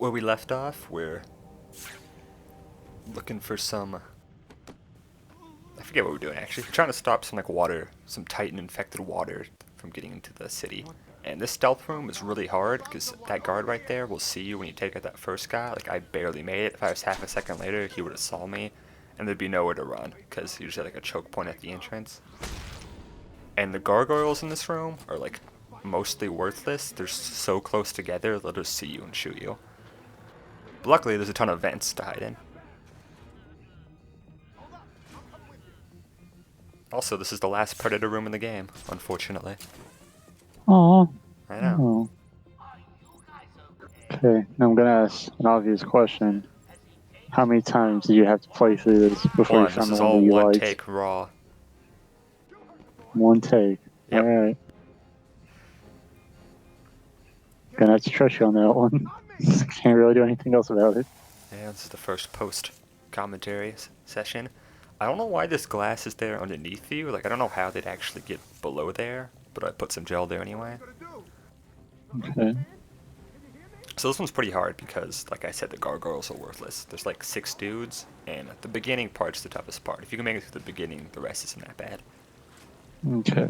where we left off, we're looking for some. I forget what we're doing actually. We're trying to stop some water, some Titan infected water from getting into the city. And this stealth room is really hard because that guard right there will see you when you take out that first guy. Like, I barely made it. If I was half a second later, he would have saw me, and there'd be nowhere to run because he usually had a choke point at the entrance. And the gargoyles in this room are mostly worthless. They're so close together they'll just see you and shoot you. But luckily, there's a ton of vents to hide in. Also, this is the last Predator room in the game, unfortunately. Oh. I know. Okay, now I'm gonna ask an obvious question. How many times did you have to play through this before you One, found this the is one all that you one liked? take raw. One take. Yep. Alright. Gonna have to trust you on that one. Can't really do anything else about it. Yeah, this is the first post-commentary session. I don't know why this glass is there underneath you. I don't know how they'd actually get below there, but I put some gel there anyway. Okay. So this one's pretty hard because, like I said, the gargoyles are worthless. There's 6 dudes, and the beginning part's the toughest part. If you can make it to the beginning, the rest isn't that bad. Okay.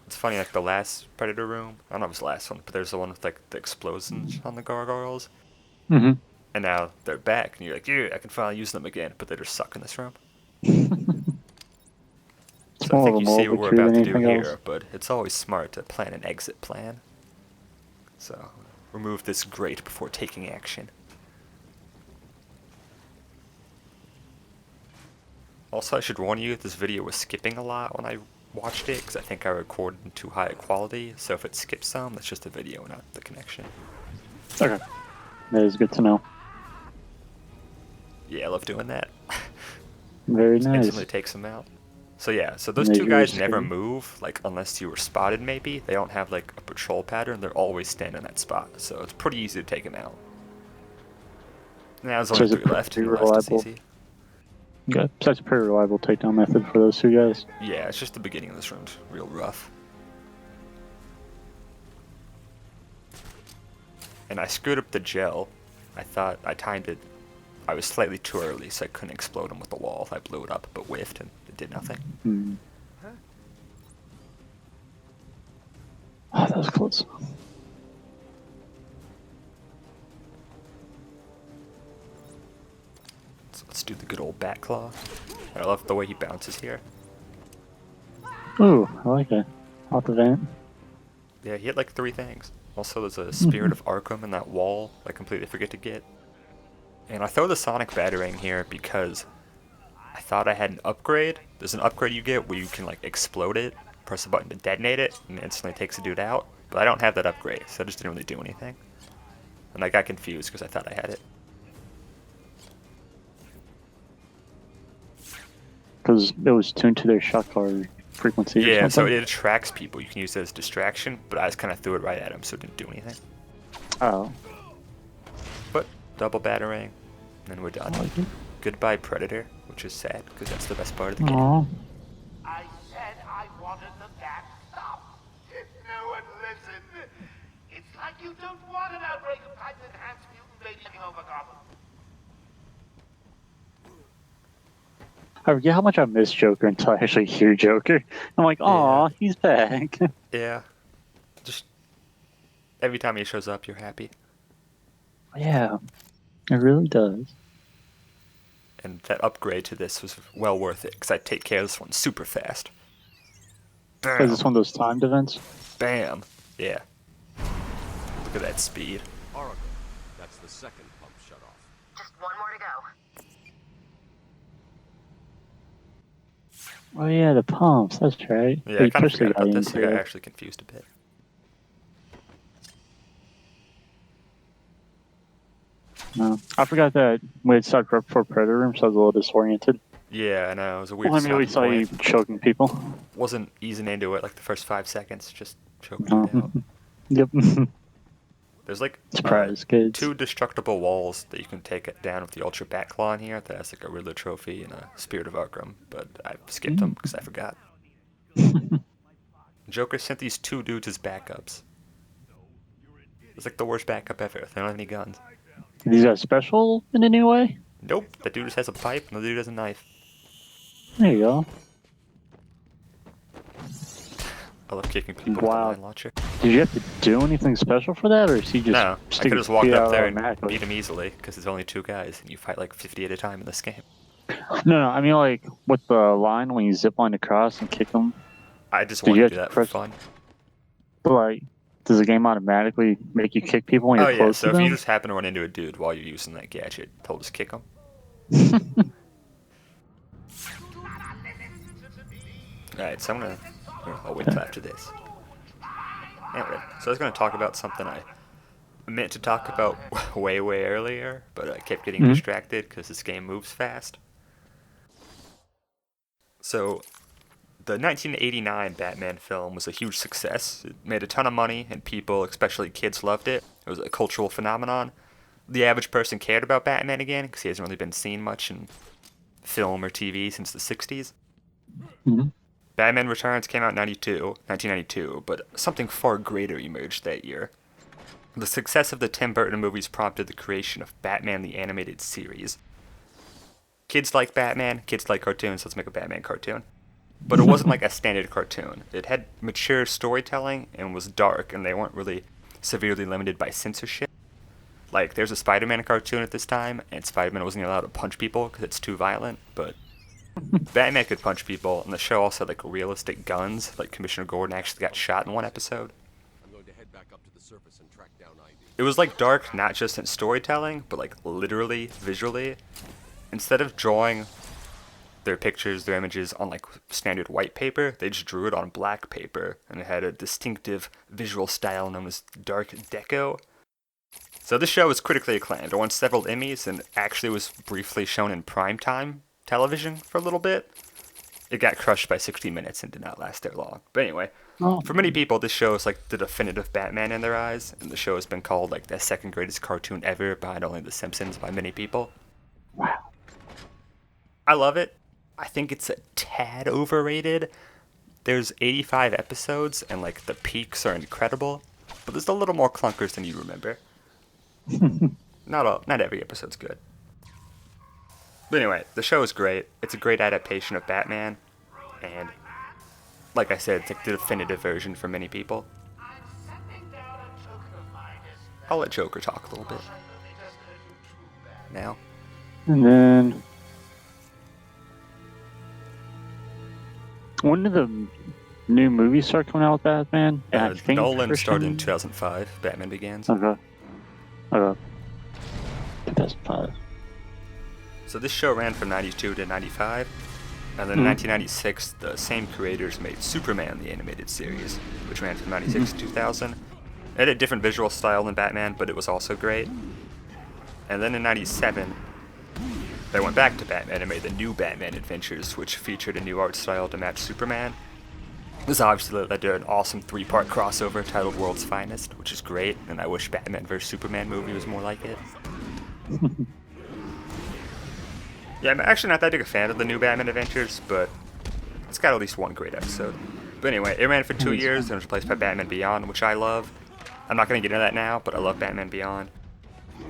It's funny, the last Predator room, I don't know if it's the last one, but there's the one with the explosions on the gargoyles. Mm-hmm. And now they're back, and you're like, yeah, I can finally use them again, but they just suck in this room. So I think you see what we're about to do here, but it's always smart to plan an exit plan. So, remove this grate before taking action. Also, I should warn you, this video was skipping a lot when I watched it, because I think I recorded in too high a quality, so if it skips some, that's just the video, not the connection. Okay. That is good to know. Yeah, I love doing that. Very Just nice. instantly takes them out. So yeah, so those two guys never move, unless you were spotted maybe. They don't have a patrol pattern, they're always standing in that spot, so it's pretty easy to take them out. Now there's only 3 left, and the rest is easy. Okay, so that's a pretty reliable takedown method for those 2 guys. Yeah, it's just the beginning of this room's real rough. And I screwed up the gel. I thought I timed it. I was slightly too early, so I couldn't explode him with the wall. I blew it up, but whiffed, and it did nothing. Hmm. Oh, that was close. So let's do the good old bat claw. I love the way he bounces here. Ooh, I like it. Off the vent. Yeah, he hit 3 things. Also, there's a Spirit of Arkham in that wall I completely forget to get. And I throw the Sonic Batarang here because I thought I had an upgrade. There's an upgrade you get where you can explode it, press a button to detonate it, and it instantly takes a dude out. But I don't have that upgrade, so I just didn't really do anything. And I got confused because I thought I had it. Because it was tuned to their shot card frequency. Yeah, or so something. it attracts people. You can use it as distraction, but I just kind of threw it right at him, so it didn't do anything. Oh. But double Batarang, and then we're done. I like it. Goodbye, Predator, which is sad because that's the best part of the game. Aww. I said I wanted the bat stopped. No one listened. It's like you don't want an outbreak of Titan-enhanced mutant radiating over Gotham. I forget how much I miss Joker until I actually hear Joker. I'm like, aw, he's back. Yeah. Just every time he shows up, you're happy. Yeah, it really does. And that upgrade to this was well worth it, because I take care of this one super fast. Bam! Is this one of those timed events? Bam! Yeah. Look at that speed. Arkham. That's the second pump shut off. Just one more to go. Oh yeah, the pumps. That's right. Yeah, I kind of forgot about this. I got actually confused a bit. No, I forgot that we had started up for Predator Room, so I was a little disoriented. Yeah, I know. It was a weird Well, I mean, we saw you choking people. Wasn't easing into it the first 5 seconds, just choking it out. Yep. There's Surprise, kids. 2 destructible walls that you can take it down with the Ultra Bat Claw in here. That has a Riddler trophy and a Spirit of Arkham, but I skipped them because I forgot. Joker sent these 2 dudes as backups. It's like the worst backup ever. They don't have any guns. Are these guys special in any way? Nope, the dude just has a pipe and the dude has a knife. There you go. I love kicking people with Wow. a mine launcher. Did you have to do anything special for that, or is he just No, I sticking could just walk it up out there and automatically? beat him easily, because there's only 2 guys, and you fight like 50 at a time in this game. No, I mean like with the line when you zip line across and kick them. I just Did want you to have do to that for press- fun. But like, does the game automatically make you kick people when you're Oh yeah, close so to if them? you just happen to run into a dude while you're using that gadget, he'll just kick him. Alright, so I'm gonna... I'll wait till after this. Anyway, so I was gonna talk about something I meant to talk about way earlier, but I kept getting distracted because this game moves fast. So, the 1989 Batman film was a huge success. It made a ton of money, and people, especially kids, loved it. It was a cultural phenomenon. The average person cared about Batman again, because he hasn't really been seen much in film or TV since the 60s. Mhm. Batman Returns came out in 1992, but something far greater emerged that year. The success of the Tim Burton movies prompted the creation of Batman the Animated Series. Kids like Batman, kids like cartoons, let's make a Batman cartoon. But it wasn't like a standard cartoon. It had mature storytelling and was dark, and they weren't really severely limited by censorship. Like, there's a Spider-Man cartoon at this time, and Spider-Man wasn't allowed to punch people because it's too violent, but Batman could punch people, and the show also had like realistic guns. Like Commissioner Gordon actually got shot in one episode. I'm going to head back up to the surface and track down ID. It was like dark, not just in storytelling, but like literally, visually. Instead of drawing their pictures, their images on like standard white paper, they just drew it on black paper, and it had a distinctive visual style known as dark deco. So this show was critically acclaimed. It won several Emmys and actually was briefly shown in primetime television for a little bit. It got crushed by 60 Minutes and did not last there long. But anyway, for many people, this show is like the definitive Batman in their eyes, and the show has been called like the second greatest cartoon ever, behind only The Simpsons by many people. Wow. I love it. I think it's a tad overrated. There's 85 episodes, and like the peaks are incredible, but there's a little more clunkers than you remember. Not every episode's good. But anyway, the show is great. It's a great adaptation of Batman, and like I said, it's like the definitive version for many people. I'll let Joker talk a little bit now. And then, when did the new movies start coming out with Batman? I think Nolan started in Christian- 2005. Batman Begins. Okay. 2005. So this show ran from 92 to 95, and then in 1996, the same creators made Superman the Animated Series, which ran from 96 to 2000. It had a different visual style than Batman, but it was also great. And then in 97, they went back to Batman and made the new Batman Adventures, which featured a new art style to match Superman. This obviously led to an awesome 3-part crossover titled World's Finest, which is great, and I wish Batman vs. Superman movie was more like it. Yeah, I'm actually not that big a fan of the new Batman Adventures, but it's got at least one great episode. But anyway, it ran for 2 years and was replaced by Batman Beyond, which I love. I'm not going to get into that now, but I love Batman Beyond.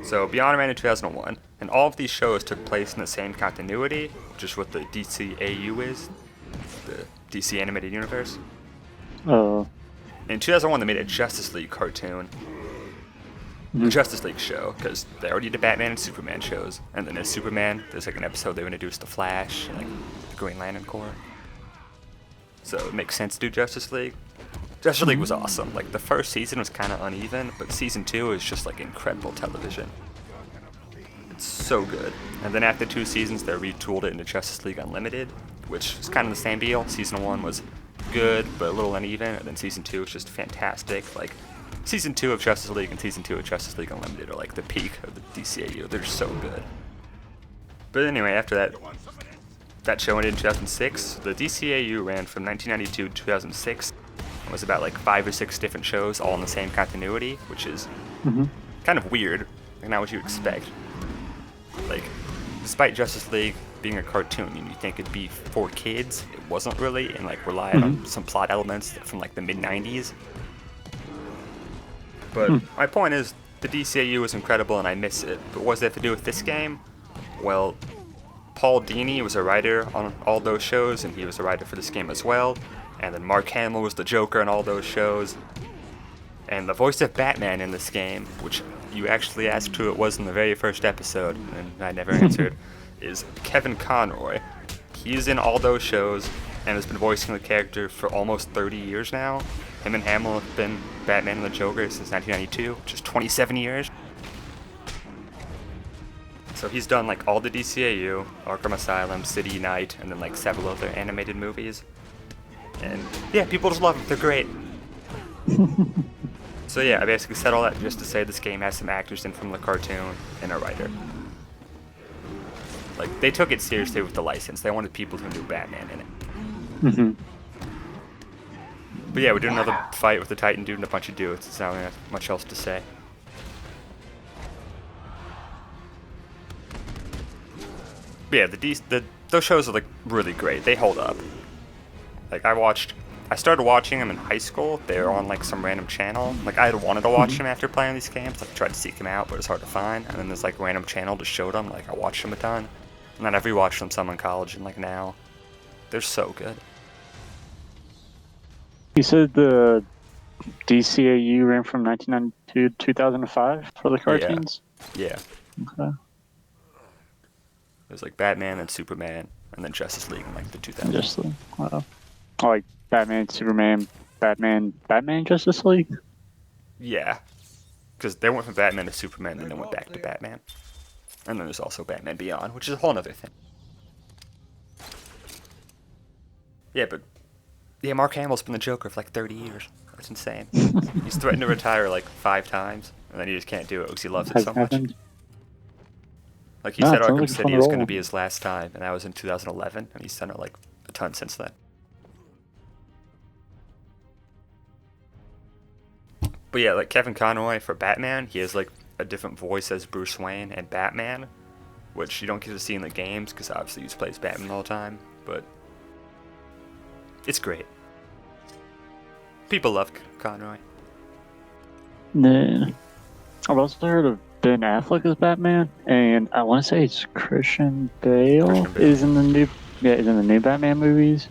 So Beyond ran in 2001, and all of these shows took place in the same continuity, which is what the DCAU is, the DC Animated Universe. In 2001, they made a Justice League cartoon, the Justice League show, because they already did Batman and Superman shows, and then as Superman, there's like an episode they introduced the Flash and like the Green Lantern Corps. So it makes sense to do Justice League. Justice League was awesome. Like the first season was kind of uneven, but season 2 is just like incredible television. It's so good. And then after 2 seasons, they retooled it into Justice League Unlimited, which is kind of the same deal. Season 1 was good, but a little uneven, and then season 2 is just fantastic. Like season 2 of Justice League and season 2 of Justice League Unlimited are like the peak of the DCAU. They're so good. But anyway, after that show ended in 2006. The DCAU ran from 1992 to 2006. It was about like 5 or 6 different shows, all in the same continuity, which is kind of weird. Like not what you expect. Like, despite Justice League being a cartoon, you think it'd be for kids. It wasn't really, and like relied on some plot elements from like the mid-90s. But my point is, the DCAU was incredible and I miss it. But what does it have to do with this game? Well, Paul Dini was a writer on all those shows, and he was a writer for this game as well. And then Mark Hamill was the Joker on all those shows. And the voice of Batman in this game, which you actually asked who it was in the very first episode, and I never answered, is Kevin Conroy. He's in all those shows and has been voicing the character for almost 30 years now. Him and Hamill have been Batman and the Joker since 1992, which is 27 years. So he's done like all the DCAU, Arkham Asylum, City Night, and then like several other animated movies. And yeah, people just love him. They're great. So yeah, I basically said all that just to say this game has some actors in from the cartoon and a writer. Like, they took it seriously with the license. They wanted people who knew Batman in it. Mm-hmm. But yeah, we did another fight with the Titan dude and a bunch of dudes. There's not really much else to say. But yeah, those shows are like really great. They hold up. Like, I started watching them in high school. They were on like some random channel. Like, I had wanted to watch them after playing these games. Like, I tried to seek them out, but it's hard to find. And then there's like a random channel just showed them. Like, I watched them a ton. And then I've rewatched them some in college and like now. They're so good. You said the DCAU ran from 1992 to 2005 for the cartoons? Yeah. Okay. There's like Batman and Superman, and then Justice League in like the 2000s. Justice League. Wow. Oh, like Batman, Superman, Batman, Justice League? Yeah. Because they went from Batman to Superman, and then went back to Batman. And then there's also Batman Beyond, which is a whole other thing. Yeah, but yeah, Mark Hamill's been the Joker for like 30 years. That's insane. He's threatened to retire like 5 times, and then he just can't do it because he loves it so much. Happened. Like, he No, said it sounds Arkham like a City fun was going to role. be his last time, and that was in 2011, and he's done it like a ton since then. But yeah, like Kevin Conroy for Batman, he has like a different voice as Bruce Wayne and Batman, which you don't get to see in the games because obviously he just plays Batman all the time, but it's great. People love Conroy. Nah. I've also heard of Ben Affleck as Batman, and I want to say it's Christian Bale, Christian Bale. is in the new Batman movies.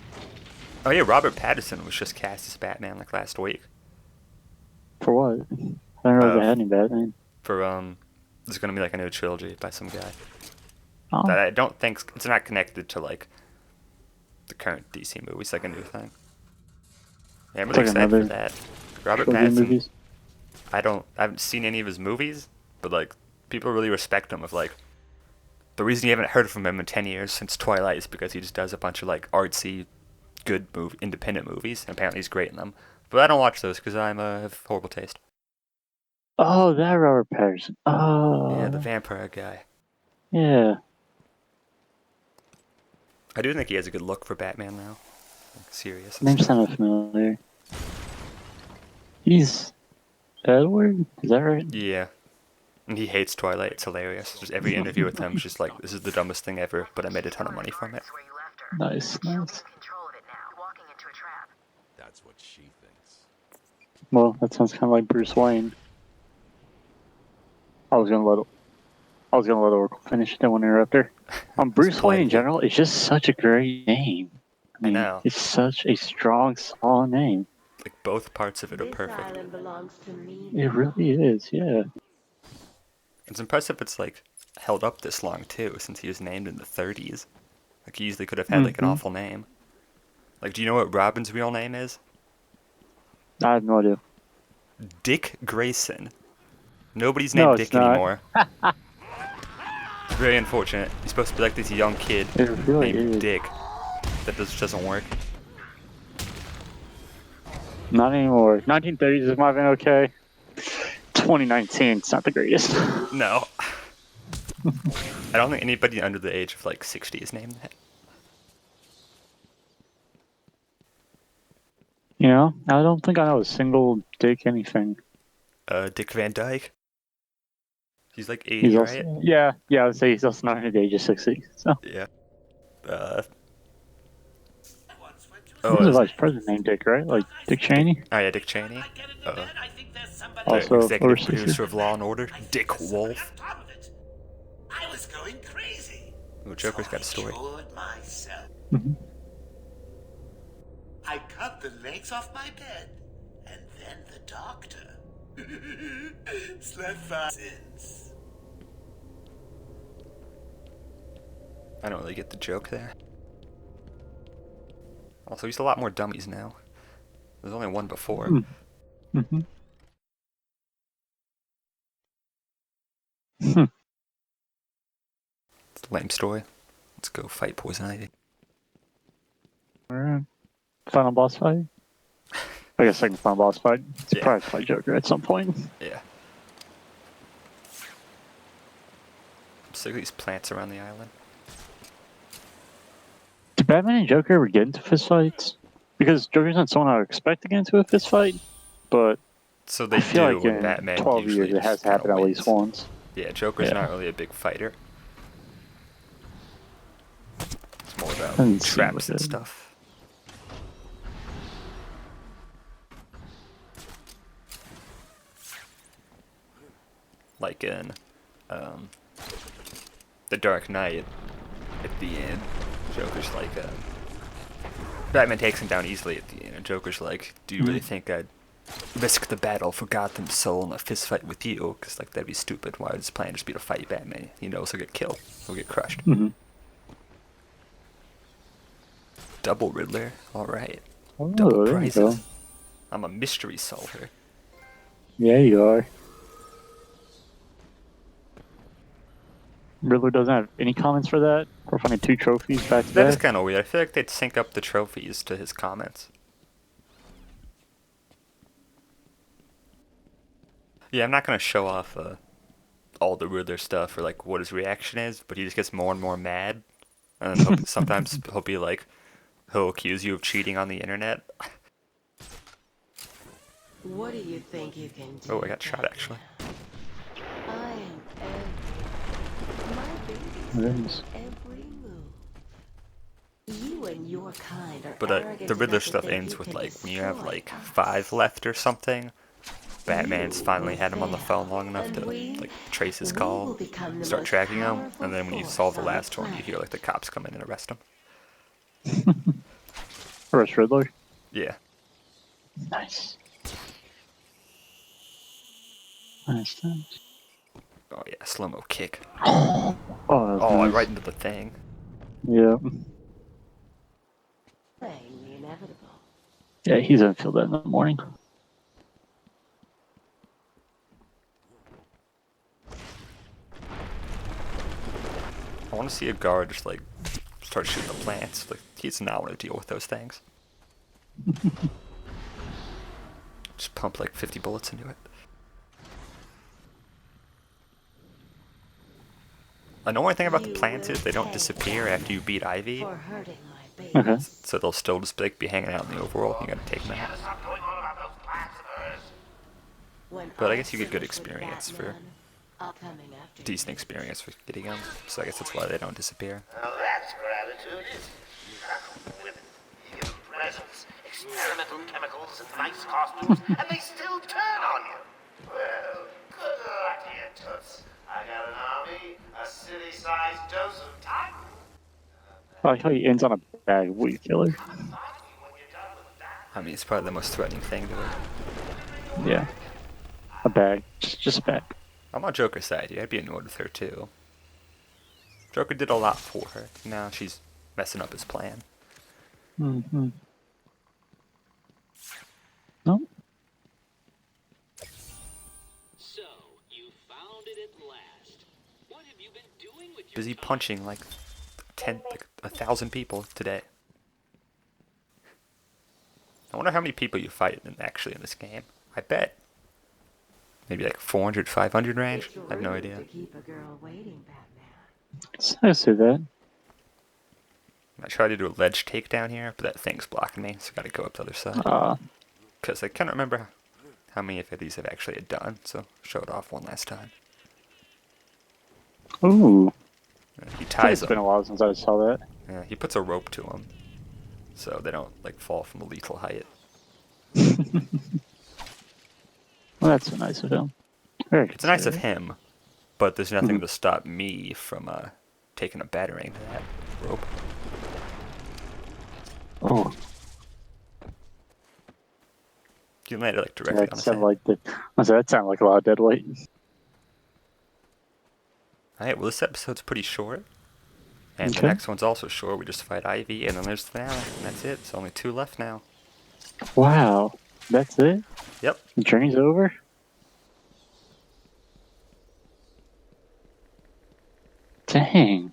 Oh yeah, Robert Pattinson was just cast as Batman like last week. For what? I don't know if they had any Batman. For there's gonna be like a new trilogy by some guy Oh, that I don't think it's not connected to like the current DC movies, like a new thing. Yeah, I'm it's really like excited for another that. Robert trilogy Pattinson. movies. I haven't seen any of his movies, but like people really respect him. Of like, the reason you haven't heard from him in 10 years since Twilight is because he just does a bunch of like artsy, good independent movies, and apparently he's great in them. But I don't watch those because I have horrible taste. Oh, that Robert Pattinson. Oh, Yeah, the vampire guy. yeah. I do think he has a good look for Batman now. Like, serious. and Name stuff. sounded familiar. He's Edward. Is that right? Yeah. And he hates Twilight. It's hilarious. Just every interview with him is just like, this is the dumbest thing ever, but I made a ton of money from it. Nice, nice. That's what she thinks. Well, that sounds kind of like Bruce Wayne. I was gonna let Oracle finish. Didn't want to interrupt her. Bruce Wayne in politely. general is just such a great name. I mean, know. it's such a strong, solid name. Like, both parts of it are This perfect. island belongs to me. It really is. Yeah. It's impressive it's like held up this long too, since he was named in the 30s. Like, he easily could have had like an Mhm. awful name. Like, do you know what Robin's real name is? I have no idea. Dick Grayson. Nobody's No, named it's Dick not. anymore. It's very unfortunate. He's supposed to be like this young kid It really named is. Dick. That just doesn't work. Not anymore. 1930s might have been okay. 2019, it's not the greatest. No. I don't think anybody under the age of like 60 is named that. You know, I don't think I know a single Dick anything. Dick Van Dyke. He's like 80, He's right? also yeah. I would say he's also not at the age of 60. So Yeah. Oh, There's a vice president named Dick, right? Like Dick Cheney? oh yeah, Dick Cheney. Uh, the Also, executive overseer. producer of Law and Order. Dick Wolf. I was going crazy. Oh, Joker's got a story. Cured myself. Mhm. I cut the legs off my bed, and then the doctor slept fast since. I don't really get the joke there. Also, he's a lot more dummies now. There's only one before. Mm-hmm. Hmm. It's a lame story. Let's go fight Poison Ivy. Alright. Final boss fight? I guess second final boss fight. It's Yeah. probably fight Joker at some point. Yeah. I'm sick of these plants around the island. Do Batman and Joker ever get into fistfights? Because Joker's not someone I would expect to get into a fistfight, but So they I feel do like when in Batman 12 usually years it has just kinda happened at least wins. once. Yeah, Joker's Yeah. not really a big fighter. It's more about Doesn't seem traps like and it. stuff. Like in The Dark Knight, at the end, Joker's like, Batman takes him down easily at the end, and Joker's like, do you really think I'd risk the battle for Gotham's soul in a fist fight with you? Because, like, that'd be stupid. Why would his plan just be to fight Batman? He knows he'll get killed. He'll get crushed. Mm-hmm. Double Riddler? Alright. Oh, Double there you go. prizes. I'm a mystery solver. Yeah, you are. Riddler doesn't have any comments for that? We're finding 2 trophies back to That is back. kind of weird. I feel like they'd sync up the trophies to his comments. Yeah, I'm not going to show off all the Riddler stuff or like what his reaction is, but he just gets more and more mad. And then sometimes he'll be like, he'll accuse you of cheating on the internet. What do you think you can do? Oh, I got shot actually. I am every. My Yes. baby's every move. You and your kind are But arrogant the Riddler enough to stuff think ends you with can like when you have destroy like us. 5 left or something. Batman's You finally will had him on the fail, phone long enough and to we like trace his will call, become the start most tracking him, powerful and then when you force solve the on the last one, you planet. hear like the cops come in and arrest him. Rush Riddler? Yeah. Nice. Nice. Oh yeah, slow-mo kick. Oh, that was Oh, nice. right into the thing. Yeah. Playing the inevitable. Yeah, he's gonna feel that in the morning. I want to see a guard just like start shooting the plants. Like he does not want to deal with those things. Just pump like 50 bullets into it. Annoying thing about the You plants will is they don't pay disappear after you beat Ivy, For hurting my baby. Okay. so they'll still just like be hanging out in the overworld. You gotta take them out. Stop going on about those plans of hers. When But I guess you get good finish with experience for Batman, I'll come in after you. decent experience for getting them. So I guess that's why they don't disappear. Well, that's gratitude, is it? Women. You give them presents, experimental chemicals, and nice costumes, and they still turn on you. Well, good luck to you, Toots. I got an army, a city-sized dose of time. I like how he ends on a bag weed killer. When you're done with that, I mean, it's probably the most threatening thing to her. Yeah. A bag. Just a bag. I'm on Joker's side, dude. I'd be annoyed with her too. Joker did a lot for her. Now she's messing up his plan. Mm-hmm. No? So, you found it at last. What have you been doing with your Busy time? punching like 1,000 people today. I wonder how many people you fight actually in this game. I bet. Maybe like 400, 500 range? It's I have no rude idea. To keep a girl waiting, Batman. I see that. I tried to do a ledge takedown here, but that thing's blocking me, so I gotta go up the other side. Because I can't remember how many of these I've actually done, so show it off one last time. Ooh. He It's ties been a him. while since I saw that. Yeah, he puts a rope to him. so they don't like fall from a lethal height. Well, that's so nice of him. Very It's nice of considerate. him, but there's nothing Mhm. to stop me from taking a battering to that rope. Oh, You land it like directly on that his sounded head. like that sounded like a lot of dead weight. Alright, well this episode's pretty short. And the Okay. next one's also short. We just fight Ivy, and then there's the finale. And that's it. It's only 2 left now. Wow, that's it. Yep. The journey's over. Dang.